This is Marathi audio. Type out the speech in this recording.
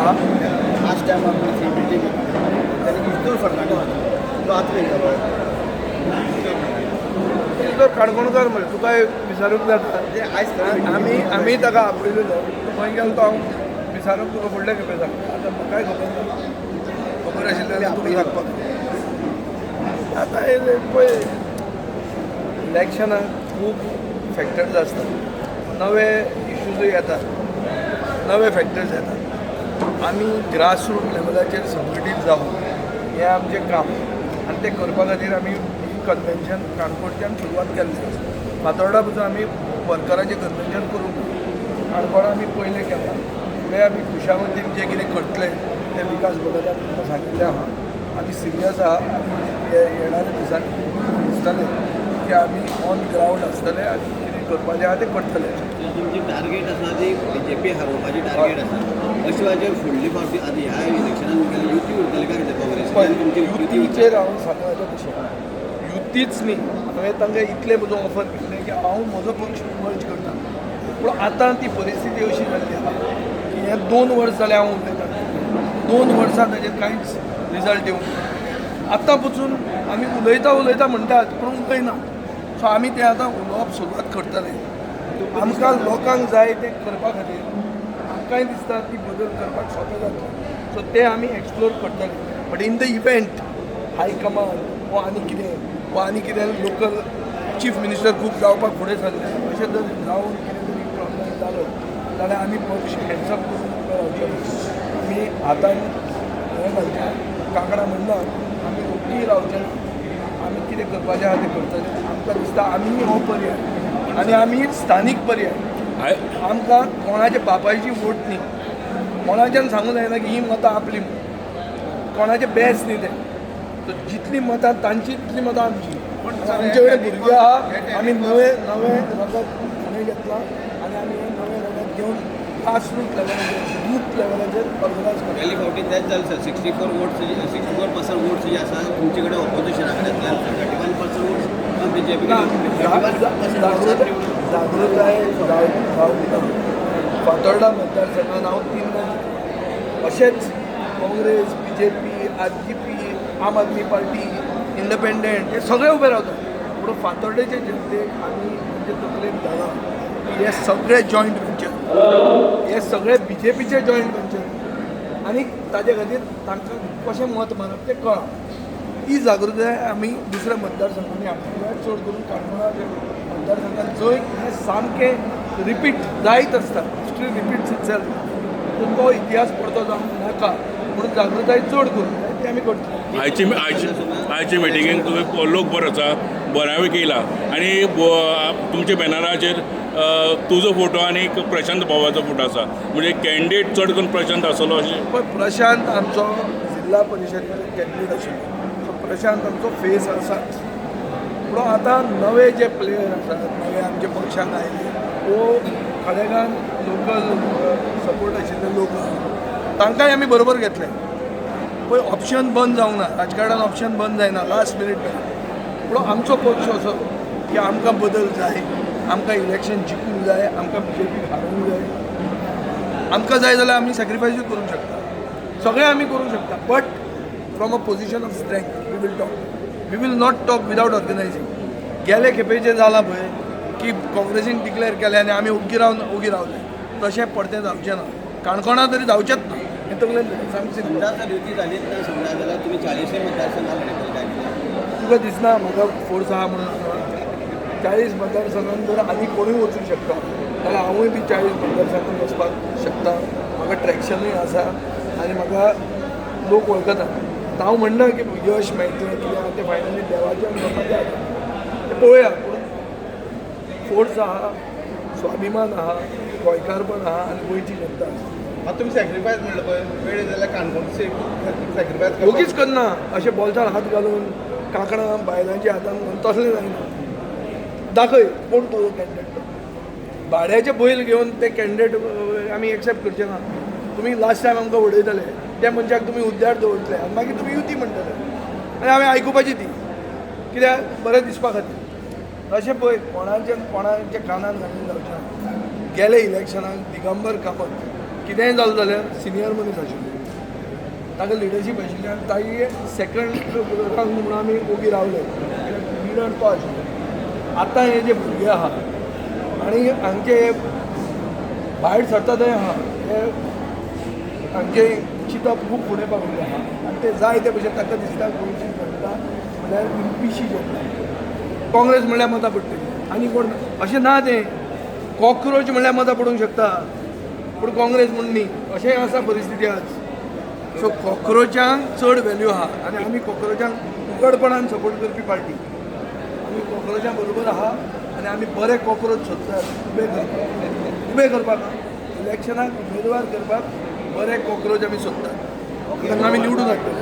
हां लास्ट टायम आमी मीटिंग तेन्ना इस्तूर फर्नांडीस तो आतां खंय गेलो तो काणकोणकार म्हळ्यार तुका विचारूंक जाता आयज आमी ताका आपयलेलो खंय गेलो तो हांव विचारूंक तुका फुडले खेपे सांगता आतां म्हाकाय खबर ना खबर आशिल्लें जाल्यार तुका सांगपाक आतां हे पळय इलेक्शनाक खूब फॅक्टर्स आसतात नवे इश्यूजूय येतात नवे फॅक्टर्स येतात आमी ग्रासरूट लेवलाचेर संघटीत जावन हें आमचें काम आनी तें करपा खातीर आमी कन्वेन्शन काणकोणच्यान सुरवात केल्ली फातोर्डा पसून आमी वर्कराचें कन्वेन्शन करूंक काणकोणा आमी पयलें केलां फुडें आमी खुशामतीन जें कितें करतलें तें विकास भगतान तुमकां सांगिल्लें आहा आमी सिरियस आहा येणाऱ्या दिसांनी दिसतलें की आमी ऑन ग्रावंड आसतले आनी कितें करपाचें आहा तें करतले तुमची टार्गेट आसा ती BJP हारोवपाची टार्गेट आसा अशें वेळाचेर फुडली फावटी आतां ह्या इलेक्शनान मुखेल युती उरतली काय कितें काँग्रेस तुमची युतीचेर हांव सांगपाचें कशें युतीच न्ही हांवें तांकां इतलें म्हजो ऑफर केल्लें की हांव म्हजो पक्ष मर्ज करता पूण आतां ती परिस्थिती अशी जाल्ली आहा की हे 2 वर्स जाले हांव उलयतां 2 वर्सां ताजेर कांयच रिजल्ट येवंक ना आतां पसून आमी उलयता म्हणटात पूण उलयना सो आमी तें आतां उलोवप सुरवात करतले आमकां लोकांक जाय तें करपा खातीर आमकांय दिसता ती बदल करपाक सोंपें जातलें सो तें आमी एक्सप्लोर करतले but in the event high command वा आनी कितें लोकल चीफ मिनिस्टर खूब जावपाक फुडें सरले अशें जर जावन कितें तरी प्रॉब्लम जालो जाल्यार आमी पक्ष हॅन्डसअप करून रावचे आमी हातान हें घालचें कांकणां म्हणना आमी ओग्गी रावचे आमी कितें करपाचें आहा तें करतले आमकां दिसता आमी हो पर्याय आनी आमी स्थानीक पर्याय आमकां कोणाच्या बापायची वोट न्ही कोणाच्यान सांगूंक जायना की ही मतां आपली कोणाचें बेस न्ही तें सो जितली मतां तांची तितली मतां आमची आमचे कडेन भुरगे आहा आमी नवे रगत फुडें घेतलां आनी आमी हे नवे रगत घेवन ग्रासरूट लेवलाचेर बूथ लेवलाचेर ऑर्गनायज करता गेल्ले फावटी तेंच जालें सर 64% वोट्स जे आसा तुमचे कडेन ऑपोजिशना कडेन 31% वोट्स BJP जागृताय जावंक ना फातोर्डा मतदारसंघात हांव 3 जिखलो अशेंच काँग्रेस BJP RGP आम आदमी पार्टी इंडिपेंडंट हे सगळे उबे रावतात पूण फातोर्डेचे जनतेक आमी म्हणजे तकलेक घाला की हे सगळे जॉयंट वेंचर हे सगळे BJPचे जॉयंट वेंचर आनी ताजे खातीर तांकां कशें मत मारप तें कळना ही जागृताय आमी दुसऱ्या मतदारसंघांनी आपल्याक चड करून काणकोणा मतदारसंघात जंय हें सामकें रिपीट जायत आसता हिस्ट्री रिपीट्स इटसेल्फ तो इतिहास परतो जावंक नाका म्हणून जागृताय चड करून ती आमी करतली आयचे मिटिंगेक तुवें लोक बरो आसा बरावे केला आनी तुमच्या बॅनराचेर तुजो फोटो आनी प्रशांत बाबाचो फोटो आसा म्हणजे कॅन्डिडेट चड करून प्रशांत आसलो अशें पण प्रशांत आमचो जिल्हा परिशदेचो कॅन्डिडेट आशिल्लो सो प्रशांत आमचो फेस आसाच पूण आतां नवे जे प्लेयर आसात नवे आमचे पक्षांत आयले वो खडेगांव लोकल सपोर्ट आशिल्ले लोक तांकांय आमी बरोबर घेतले पळय ऑप्शन बंद जावंक ना राजकारणान ऑप्शन बंद जायना लास्ट मिनीट मेरेन पूण आमचो पक्ष असो की आमकां बदल जाय आमकां इलेक्शन जिखूंक जाय आमकां BJP हारोवंक जाय आमकां जाय जाल्यार आमी सॅक्रिफायसूय करूंक शकता सगळें आमी करूंक शकता but from a position of strength we will not talk without organising गेले खेपे जें जालां पळय की काँग्रेसीन डिक्लेअर केलें आनी आमी ओग्गी रावले तशें परतें जावचें ना काणकोणा तरी जावचेंच ना हें तकलेन सामकें समजा जर युती जालीच ना समजा जाल्यार तुमी 40 मतदारसंघां लढयतले काय तुका दिसना म्हाका फोर्स आहा म्हणून 40 मतदारसंघांत जर आनी कोणूय वचूंक शकता जाल्यार हांवूय बी 40 मतदारसंघांत वचपाक शकता म्हाका ट्रॅक्शनूय आसा आनी म्हाका लोक वळखता हांव म्हणना की यश मेळटलें कितें आहा तें फायनली देवाचें करपाचें आसा तें पळोवया पूण फोर्स आहा स्वाभिमान आहा गोंयकारपण आहा आनी गोंयची जनता आसा आतां तुमी सॅक्रिफायस म्हणलें पळय वेळ जाल्यार काणकोणचे सॅक्रिफायस योगीच करना अशें बोल्सार हात घालून कांकणां बायलांच्या हातान घालून तसलें जायना दाखय कोण तो कॅन्डिडेट भाड्याचे बैल घेवन ते कॅन्डिडेट आमी एक्सेप्ट करचे ना तुमी लास्ट टायम आमकां उडयताले त्या मनशाक तुमी उद्द्यार दवरतले आनी मागीर तुमी युती म्हणटले आनी हांवें आयकुपाची ती कित्याक बरें दिसपा खातीर अशें पळय कोणाच्या कानान घालून जावचें ना गेले इलेक्शनाक दिगंबर कामत कितेंय जालें जाल्यार सिनियर मनीस आशिल्लो ताका लिडरशीप आशिल्ली आनी ताई सेकंड रंग म्हणून आमी ओगी रावले लिडर तो आशिल्लो आतां हे जे भुरगे आहा आनी हांचे भायर सरता थंय आहा हे हांचे चिंतप खूब फुडें पाविल्लें आहा आनी ते जाय ते भशेन ताका दिसता गोंयची जनता म्हणल्यार पिशी जनता काँग्रेस म्हणल्यार मतां पडटली आनी कोण अशें ना तें कॉक्रोच म्हणल्यार मतां पडूंक शकता पूण काँग्रेस म्हण न्ही अशेंय आसा परिस्थिती आज सो कॉक्रोचांक चड व्हॅल्यू आहा आनी आमी कॉक्रोचांक उघडपणान सपोर्ट करपी पार्टी आमी कॉक्रोचां बरोबर आहा आनी आमी बरे कॉक्रोच सोदतात उबे करपाक इलेक्शनाक उमेदवार करपाक बरे कॉक्रोच आमी सोदतात तांकां आमी निवडून हाडटले